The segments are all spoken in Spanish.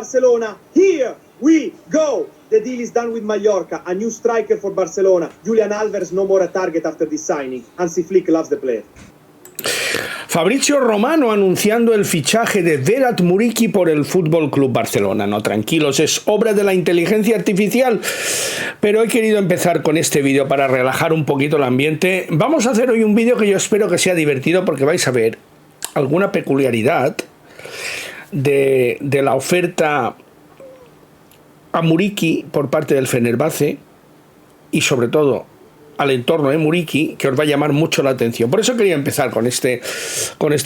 Barcelona. Here we go. The deal is done with Mallorca. A new striker for Barcelona. Julian Alvarez no more a target after this signing. Hansi Flick loves the player. Fabrizio Romano anunciando el fichaje de Vedat Muriqi por el Fútbol Club Barcelona. No, tranquilos, es obra de la inteligencia artificial. Pero he querido empezar con este vídeo para relajar un poquito el ambiente. Vamos a hacer hoy un vídeo que yo espero que sea divertido porque vais a ver alguna peculiaridad de la oferta a Muriqi por parte del Fenerbahce y sobre todo al entorno de Muriqi, que os va a llamar mucho la atención. Por eso quería empezar con este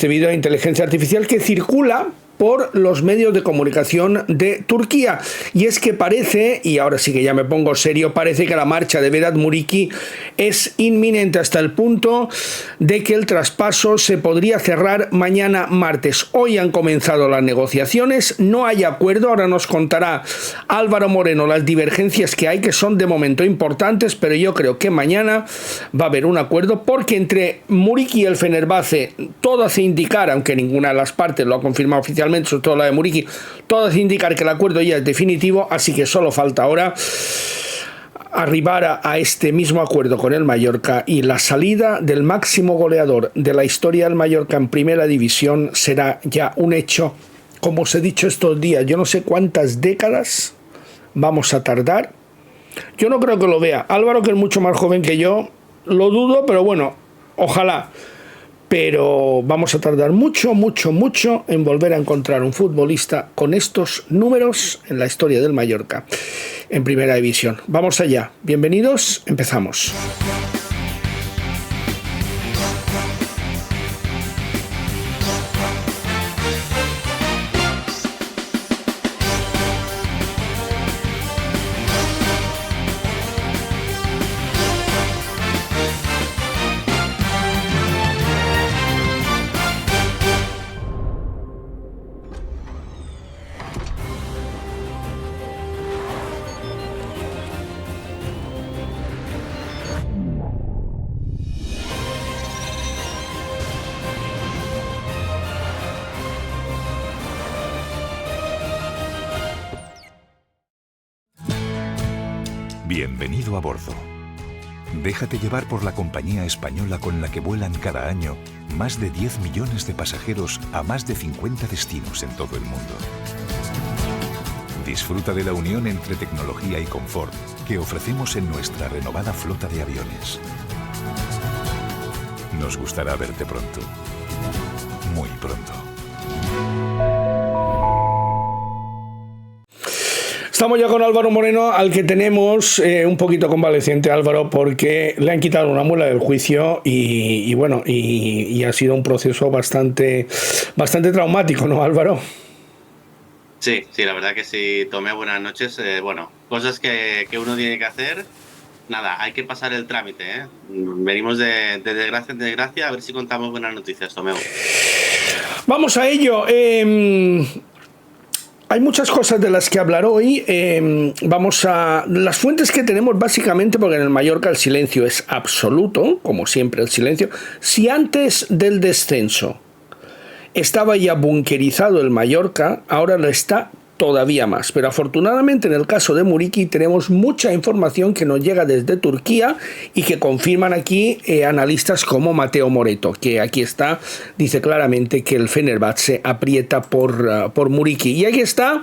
vídeo de inteligencia artificial que circula por los medios de comunicación de Turquía. Y es que parece, y ahora sí que ya me pongo serio, parece que la marcha de Vedat Muriqi es inminente hasta el punto de que el traspaso se podría cerrar mañana martes. Hoy han comenzado las negociaciones, no hay acuerdo, ahora nos contará Álvaro Moreno las divergencias que hay, que son de momento importantes, pero yo creo que mañana va a haber un acuerdo, porque entre Muriqui y el Fenerbahce todo hace indicar, aunque ninguna de las partes lo ha confirmado oficialmente, sobre todo la de Muriqui, todo hace indicar que el acuerdo ya es definitivo, así que solo falta ahora arribar a este mismo acuerdo con el Mallorca, y la salida del máximo goleador de la historia del Mallorca en primera división será ya un hecho. Como os he dicho estos días, yo no sé cuántas décadas vamos a tardar. Yo no creo que lo vea Álvaro, que es mucho más joven que yo, lo dudo, pero bueno, ojalá. Pero vamos a tardar mucho en volver a encontrar un futbolista con estos números en la historia del Mallorca en primera división. Vamos allá, bienvenidos, empezamos. Bienvenido a bordo. Déjate llevar por la compañía española con la que vuelan cada año más de 10 millones de pasajeros a más de 50 destinos en todo el mundo. Disfruta de la unión entre tecnología y confort que ofrecemos en nuestra renovada flota de aviones. Nos gustará verte pronto. Muy pronto. Estamos ya con Álvaro Moreno, al que tenemos un poquito convaleciente, Álvaro, porque le han quitado una muela del juicio y bueno, y ha sido un proceso bastante traumático, ¿no, Álvaro? Sí, la verdad que sí. Tomé buenas noches. Bueno, cosas que uno tiene que hacer. Nada, hay que pasar el trámite, ¿eh? Venimos de desgracia en desgracia, a ver si contamos buenas noticias, Tomeu. Vamos a ello. Hay muchas cosas de las que hablar hoy. Vamos a las fuentes que tenemos, básicamente, porque en el Mallorca el silencio es absoluto, como siempre el silencio. Si antes del descenso estaba ya bunkerizado el Mallorca, ahora lo está todavía más. Pero afortunadamente en el caso de Muriqi tenemos mucha información que nos llega desde Turquía y que confirman aquí analistas como Mateo Moreto, que aquí está, dice claramente que el Fenerbahce aprieta por Muriqi. Y aquí está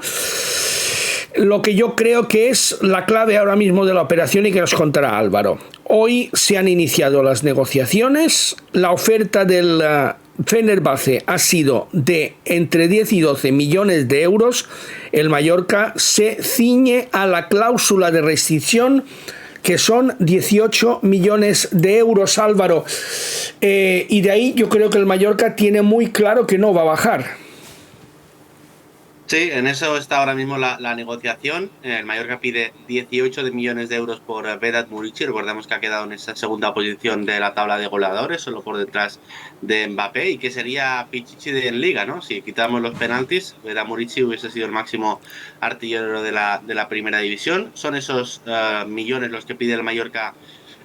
lo que yo creo que es la clave ahora mismo de la operación y que nos contará Álvaro. Hoy se han iniciado las negociaciones. La oferta del Fenerbahce ha sido de entre 10 y 12 millones de euros. El Mallorca se ciñe a la cláusula de rescisión, que son 18 millones de euros, Álvaro. Y de ahí yo creo que el Mallorca tiene muy claro que no va a bajar. Sí, en eso está ahora mismo la negociación. El Mallorca pide 18 millones de euros por Vedat Muriqi. Recordemos que ha quedado en esa segunda posición de la tabla de goleadores, solo por detrás de Mbappé, y que sería Pichichi en Liga, ¿no? Si quitamos los penaltis, Vedat Muriqi hubiese sido el máximo artillero de la primera división. Son esos millones los que pide el Mallorca,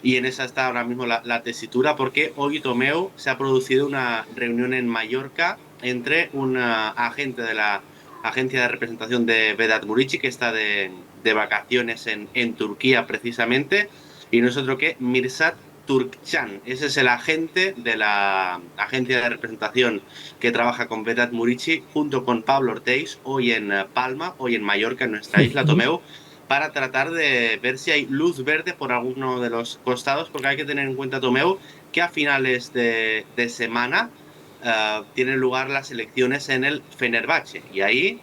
y en esa está ahora mismo la tesitura, porque hoy, Tomeu, se ha producido una reunión en Mallorca entre un agente de la agencia de representación de Vedat Muriqi, que está de vacaciones en Turquía precisamente, y no es otro que Mirsad Turkcan. Ese es el agente de la agencia de representación que trabaja con Vedat Muriqi, junto con Pablo Ortiz, hoy en Palma, hoy en Mallorca, en nuestra isla, Tomeu, para tratar de ver si hay luz verde por alguno de los costados, porque hay que tener en cuenta, Tomeu, que a finales de semana tienen lugar las elecciones en el Fenerbahce, y ahí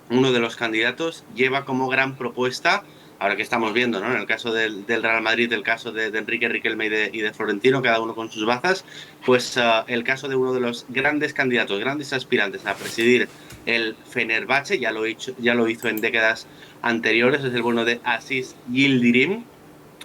uno de los candidatos lleva como gran propuesta, ahora que estamos viendo, ¿no?, en el caso del Real Madrid, el caso de Enrique Riquelme y de Florentino, cada uno con sus bazas, pues el caso de uno de los grandes candidatos, grandes aspirantes a presidir el Fenerbahce, ya lo hizo en décadas anteriores, es el bueno de Aziz Yildirim,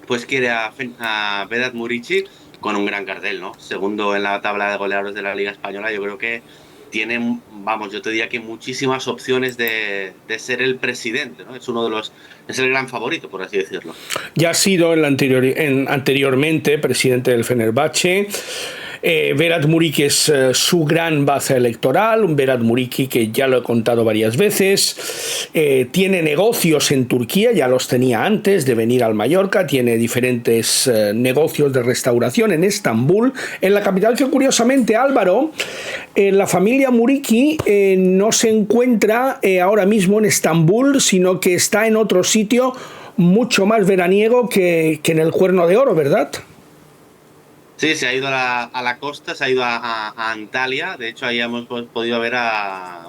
pues quiere a Vedat Muriqi con un gran cartel, ¿no? Segundo en la tabla de goleadores de la Liga Española. Yo creo que tiene, vamos, yo te diría que muchísimas opciones de ser el presidente, ¿no? Es el gran favorito, por así decirlo. Ya ha sido anteriormente presidente del Fenerbahce. Vedat Muriqi es su gran baza electoral, un Vedat Muriqi que ya lo he contado varias veces, tiene negocios en Turquía, ya los tenía antes de venir al Mallorca, tiene diferentes negocios de restauración en Estambul, en la capital, que curiosamente, Álvaro, la familia Muriqi no se encuentra ahora mismo en Estambul, sino que está en otro sitio mucho más veraniego que en el Cuerno de Oro, ¿verdad? Sí, se ha ido a la costa, se ha ido a Antalya. De hecho, ahí hemos podido ver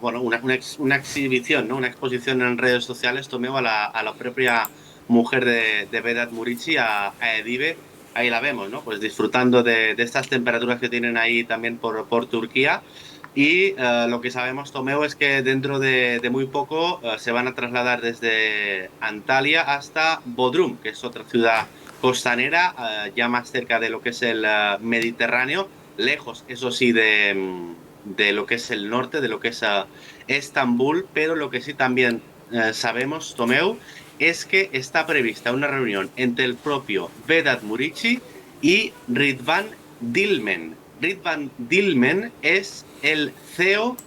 una exhibición, ¿no?, una exposición en redes sociales, Tomeu, a la propia mujer de Vedat Muriqi, a Edibe. Ahí la vemos, ¿no?, pues disfrutando de estas temperaturas que tienen ahí también por Turquía. Y lo que sabemos, Tomeu, es que dentro de muy poco se van a trasladar desde Antalya hasta Bodrum, que es otra ciudad costanera, ya más cerca de lo que es el Mediterráneo, lejos, eso sí, de lo que es el norte, de lo que es Estambul, pero lo que sí también sabemos, Tomeu, es que está prevista una reunión entre el propio Vedat Muriqi y Ridvan Dilmen. Ridvan Dilmen es el CEO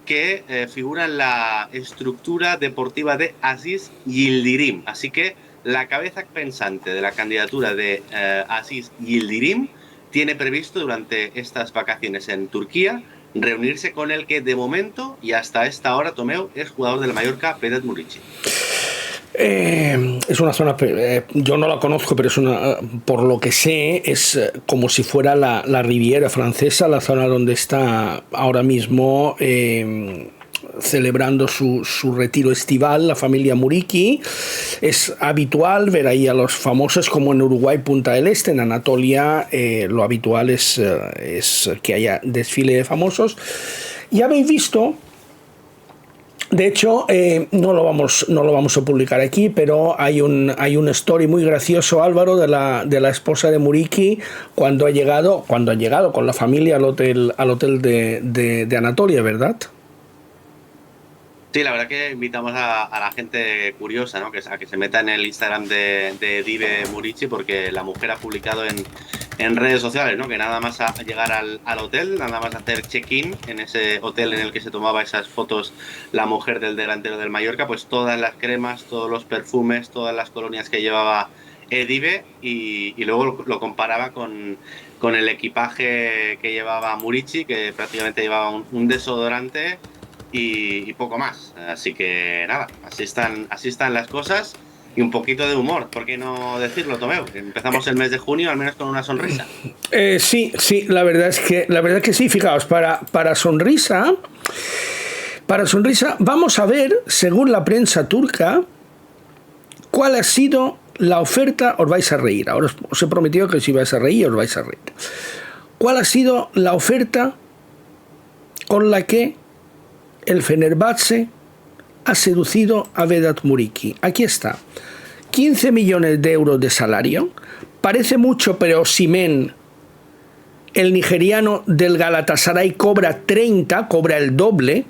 que figura en la estructura deportiva de Aziz Yildirim, así que la cabeza pensante de la candidatura de Aziz Yildirim tiene previsto durante estas vacaciones en Turquía reunirse con el que de momento y hasta esta hora, Tomeu, es jugador del Mallorca, Vedat Muriqi. Es una zona, yo no la conozco, pero es por lo que sé, es como si fuera la Riviera francesa, la zona donde está ahora mismo celebrando su retiro estival la familia Muriqi. Es habitual ver ahí a los famosos, como en Uruguay, Punta del Este, en Anatolia, lo habitual es que haya desfile de famosos. Y habéis visto, de hecho, no lo vamos a publicar aquí, pero hay un story muy gracioso, Álvaro, de la esposa de Muriqi cuando ha llegado con la familia al hotel de Anatolia, ¿verdad? Sí, la verdad que invitamos a la gente curiosa, ¿no?, a que se meta en el Instagram de Edibe Muriqi, porque la mujer ha publicado en redes sociales, ¿no?, que nada más a llegar al hotel, nada más hacer check-in en ese hotel en el que se tomaba esas fotos la mujer del delantero del Mallorca, pues todas las cremas, todos los perfumes, todas las colonias que llevaba Edibe, y luego lo comparaba con el equipaje que llevaba Muriqi, que prácticamente llevaba un desodorante y poco más. Así que nada, así están las cosas, y un poquito de humor, ¿por qué no decirlo, Tomeu? Empezamos el mes de junio al menos con una sonrisa. Sí, la verdad es que sí. Fijaos, para sonrisa, vamos a ver, según la prensa turca, cuál ha sido la oferta. Os vais a reír, ahora os he prometido que si vais a reír, os vais a reír. ¿Cuál ha sido la oferta con la que el Fenerbahce ha seducido a Vedat Muriqi? Aquí está: 15 millones de euros de salario. Parece mucho, pero Osimhen, el nigeriano del Galatasaray, cobra 30, cobra el doble.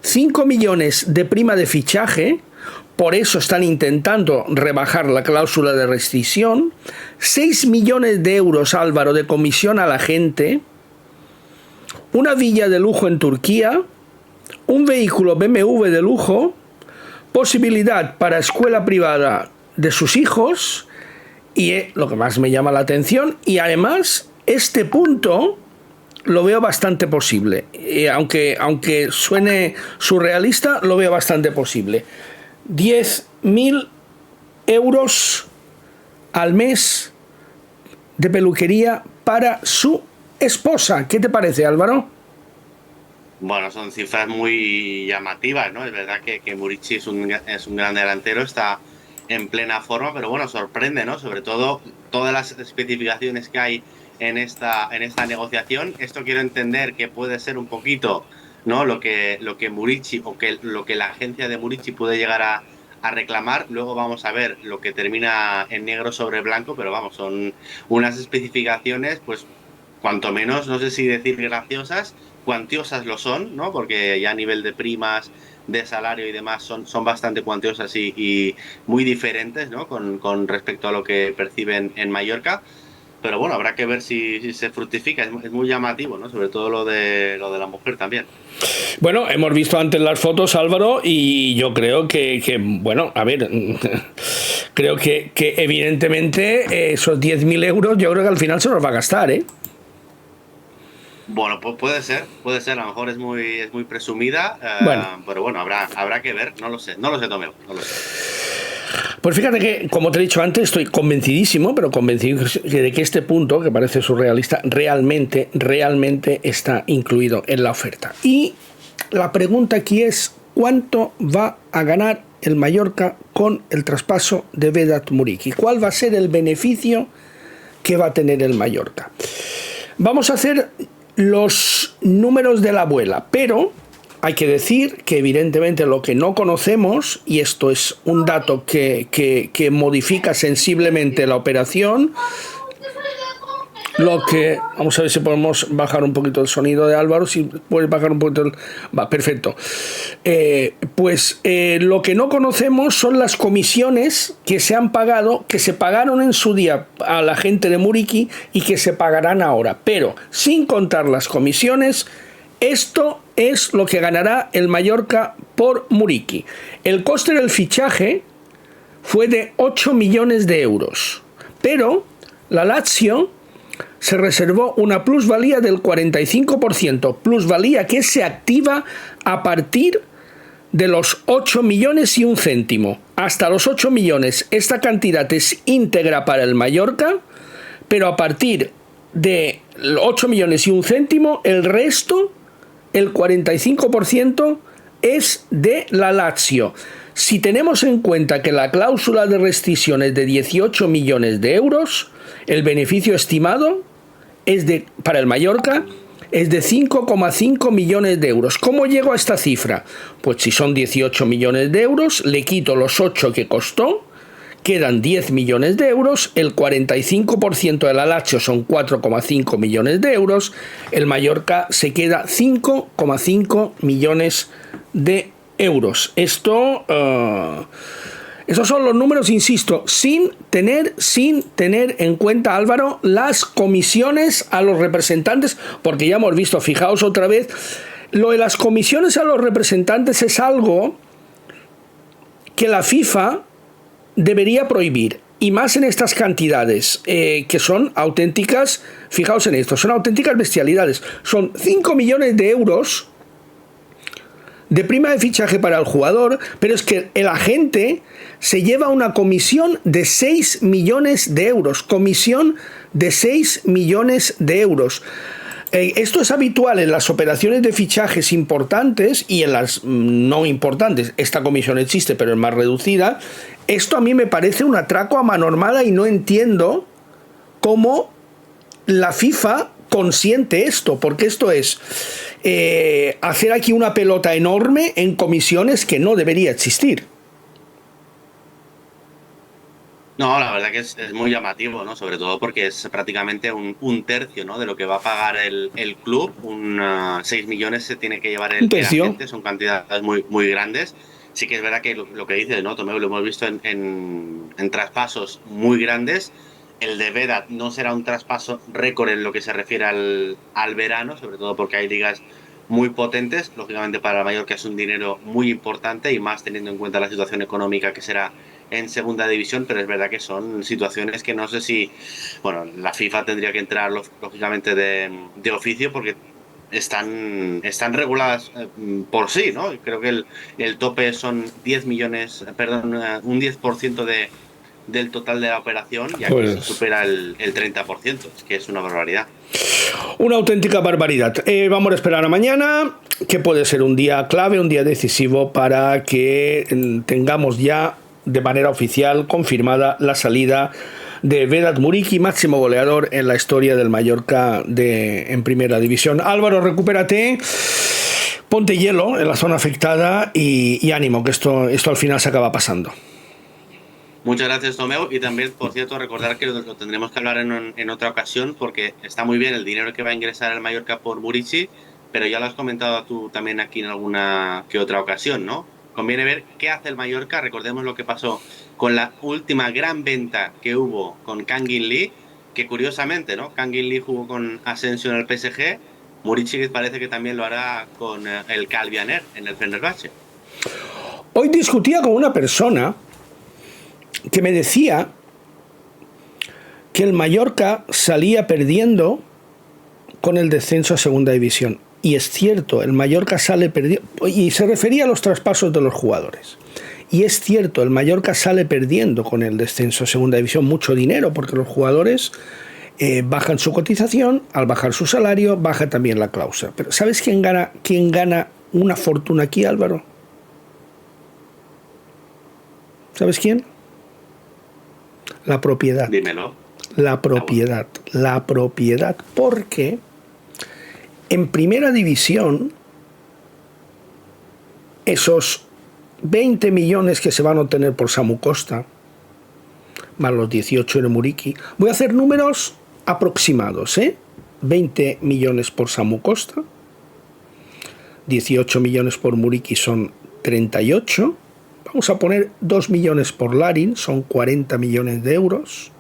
5 millones de prima de fichaje, por eso están intentando rebajar la cláusula de rescisión. 6 millones de euros, Álvaro, de comisión a la gente. Una villa de lujo en Turquía. un vehículo BMW de lujo, posibilidad para escuela privada de sus hijos y lo que más me llama la atención, y además este punto lo veo bastante posible, aunque suene surrealista, lo veo bastante posible. 10.000 euros al mes de peluquería para su esposa. ¿Qué te parece, Álvaro? Bueno, son cifras muy llamativas, ¿no? Es verdad que Muriqi es un gran delantero, está en plena forma, pero bueno, sorprende, ¿no? Sobre todo todas las especificaciones que hay en esta negociación. Esto quiero entender que puede ser un poquito, ¿no? Lo que Muriqi o lo que la agencia de Muriqi puede llegar a reclamar. Luego vamos a ver lo que termina en negro sobre blanco, pero vamos, son unas especificaciones, pues cuanto menos, no sé si decir graciosas, cuantiosas lo son, ¿no? Porque ya a nivel de primas, de salario y demás son bastante cuantiosas y muy diferentes, ¿no? Con respecto a lo que perciben en Mallorca. Pero bueno, habrá que ver si se fructifica. Es muy llamativo, ¿no? Sobre todo lo de la mujer también. Bueno, hemos visto antes las fotos, Álvaro, y yo creo que bueno, a ver, creo que evidentemente esos 10.000 euros yo creo que al final se los va a gastar, ¿eh? Bueno, pues puede ser, a lo mejor es muy presumida, Bueno. pero bueno, habrá que ver, no lo sé, Tomeu, no lo sé. Pues fíjate que, como te he dicho antes, estoy convencidísimo, pero convencido de que este punto, que parece surrealista, realmente está incluido en la oferta. Y la pregunta aquí es, ¿cuánto va a ganar el Mallorca con el traspaso de Vedat Muriqi? ¿Cuál va a ser el beneficio que va a tener el Mallorca? Vamos a hacer los números de la abuela, pero hay que decir que evidentemente lo que no conocemos, y esto es un dato que modifica sensiblemente la operación, vamos a ver si podemos bajar un poquito el sonido de Álvaro, si puedes bajar un poquito va, perfecto. Lo que no conocemos son las comisiones que se han pagado, que se pagaron en su día a la gente de Muriqi y que se pagarán ahora, pero sin contar las comisiones, esto es lo que ganará el Mallorca por Muriqi. El coste del fichaje fue de 8 millones de euros, pero la Lazio se reservó una plusvalía del 45%, plusvalía que se activa a partir de los 8 millones y un céntimo. Hasta los 8 millones esta cantidad es íntegra para el Mallorca, pero a partir de 8 millones y un céntimo, el resto, el 45%, es de la Lazio. Si tenemos en cuenta que la cláusula de rescisión es de 18 millones de euros, el beneficio estimado para el Mallorca es de 5,5 millones de euros. ¿Cómo llego a esta cifra? Pues si son 18 millones de euros, le quito los 8 que costó, quedan 10 millones de euros, el 45% de la Lazio son 4,5 millones de euros, el Mallorca se queda 5,5 millones de euros. Esos son los números, insisto, sin tener en cuenta, Álvaro, las comisiones a los representantes, porque ya hemos visto, fijaos otra vez, lo de las comisiones a los representantes es algo que la FIFA debería prohibir, y más en estas cantidades, que son auténticas, fijaos en esto, son auténticas bestialidades. Son 5 millones de euros de prima de fichaje para el jugador, pero es que el agente se lleva una comisión de 6 millones de euros. Comisión de 6 millones de euros. Esto es habitual en las operaciones de fichajes importantes y en las no importantes. Esta comisión existe, pero es más reducida. Esto a mí me parece un atraco a mano armada y no entiendo cómo la FIFA consiente esto, porque esto es hacer aquí una pelota enorme en comisiones que no debería existir. No, la verdad que es muy llamativo, ¿no? Sobre todo porque es prácticamente un tercio, ¿no? De lo que va a pagar el club. 6 millones se tiene que llevar el agente, son cantidades muy grandes. Sí que es verdad que lo que dices, ¿no, Tomeu? Lo hemos visto en traspasos muy grandes. El de Vedat no será un traspaso récord en lo que se refiere al verano, sobre todo porque hay ligas muy potentes. Lógicamente para el Mallorca es un dinero muy importante y más teniendo en cuenta la situación económica que será en segunda división, pero es verdad que son situaciones que no sé si, bueno, la FIFA tendría que entrar lógicamente de oficio porque están reguladas por sí, ¿no? Creo que el tope son 10 millones, perdón, un 10% del total de la operación y aquí se supera el 30%. Es que es una barbaridad. Una auténtica barbaridad. Vamos a esperar a mañana, que puede ser un día clave, un día decisivo para que tengamos ya de manera oficial confirmada la salida de Vedat Muriqi, máximo goleador en la historia del Mallorca en primera división. Álvaro, recupérate, ponte hielo en la zona afectada y ánimo, que esto al final se acaba pasando. Muchas gracias, Tomeu. Y también, por cierto, recordar que lo tendremos que hablar en otra ocasión, porque está muy bien el dinero que va a ingresar el Mallorca por Muriqi, pero ya lo has comentado tú también aquí en alguna que otra ocasión, ¿no? Conviene ver qué hace el Mallorca. Recordemos lo que pasó con la última gran venta que hubo con Kangin Lee, que curiosamente, ¿no? Kangin Lee jugó con Asensio en el PSG, Muriqi parece que también lo hará con el Calvianer en el Fenerbahce. Hoy discutía con una persona que me decía que el Mallorca salía perdiendo con el descenso a segunda división. Y es cierto, el Mallorca sale perdiendo, y se refería a los traspasos de los jugadores. Y es cierto, el Mallorca sale perdiendo con el descenso a segunda división mucho dinero, porque los jugadores bajan su cotización, al bajar su salario, baja también la cláusula. Pero ¿sabes quién gana una fortuna aquí, Álvaro? ¿Sabes quién? La propiedad. Dímelo. La propiedad. Porque en primera división, esos 20 millones que se van a obtener por Samu Costa, más los 18 de Muriqi, voy a hacer números aproximados, 20 millones por Samu Costa, 18 millones por Muriqi son 38, vamos a poner 2 millones por Larin, son 40 millones de euros.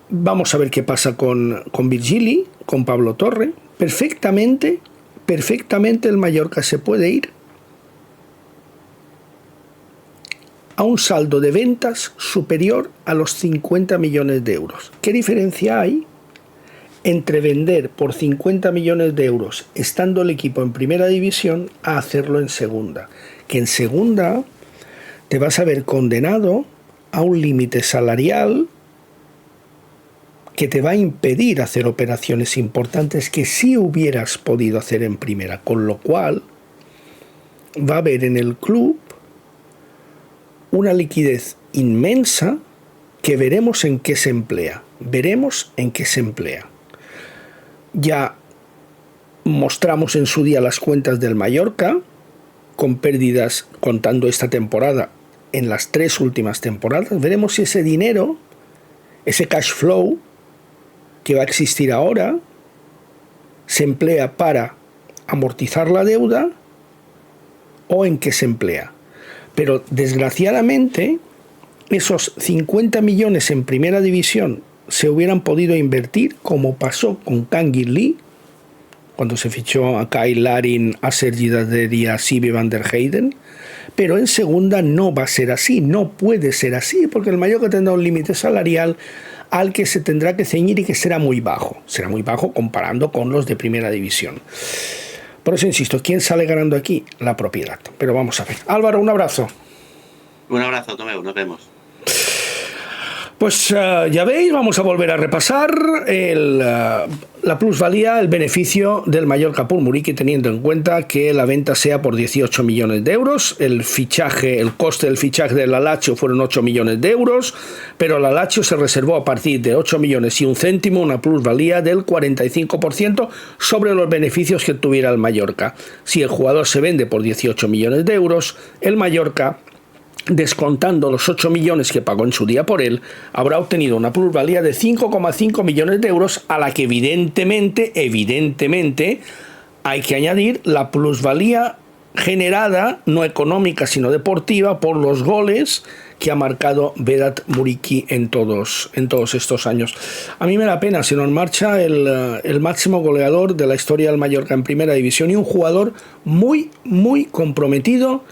Vamos a ver qué pasa con Virgili, con Pablo Torre. Perfectamente el Mallorca se puede ir a un saldo de ventas superior a los 50 millones de euros. ¿Qué diferencia hay entre vender por 50 millones de euros estando el equipo en primera división a hacerlo en segunda? Que en segunda te vas a ver condenado a un límite salarial que te va a impedir hacer operaciones importantes que sí hubieras podido hacer en primera, con lo cual va a haber en el club una liquidez inmensa que veremos en qué se emplea. Ya mostramos en su día las cuentas del Mallorca, con pérdidas contando esta temporada en las 3 últimas temporadas. Veremos si ese dinero, ese cash flow que va a existir ahora, se emplea para amortizar la deuda o en qué se emplea. Pero desgraciadamente esos 50 millones en primera división se hubieran podido invertir, como pasó con Kangin Lee, cuando se fichó a Kyle Larin, a Sergi Darder y a Sibi van der Heyden, pero en segunda no va a ser así, no puede ser así, porque el Mallorca tendrá un límite salarial al que se tendrá que ceñir y que será muy bajo comparando con los de primera división. Por eso insisto, ¿quién sale ganando aquí? La propiedad. Pero vamos a ver. Álvaro, un abrazo. Un abrazo, Tomeu, nos vemos. Pues ya veis, vamos a volver a repasar la plusvalía, el beneficio del Mallorca por Muriqi, teniendo en cuenta que la venta sea por 18 millones de euros, el coste del fichaje del Lazio fueron 8 millones de euros, pero el Lazio se reservó a partir de 8 millones y un céntimo una plusvalía del 45% sobre los beneficios que tuviera el Mallorca. Si el jugador se vende por 18 millones de euros, el Mallorca, descontando los 8 millones que pagó en su día por él, habrá obtenido una plusvalía de 5,5 millones de euros, a la que evidentemente hay que añadir la plusvalía generada, no económica sino deportiva, por los goles que ha marcado Vedat Muriqi en todos estos años. A mí me da pena, se nos marcha el máximo goleador de la historia del Mallorca en Primera División y un jugador muy, muy comprometido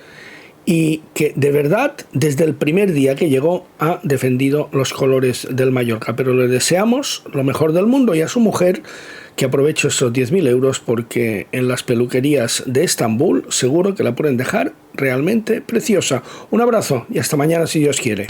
y que de verdad desde el primer día que llegó ha defendido los colores del Mallorca. Pero le deseamos lo mejor del mundo, y a su mujer que aproveche esos 10.000 euros, porque en las peluquerías de Estambul seguro que la pueden dejar realmente preciosa. Un abrazo y hasta mañana si Dios quiere.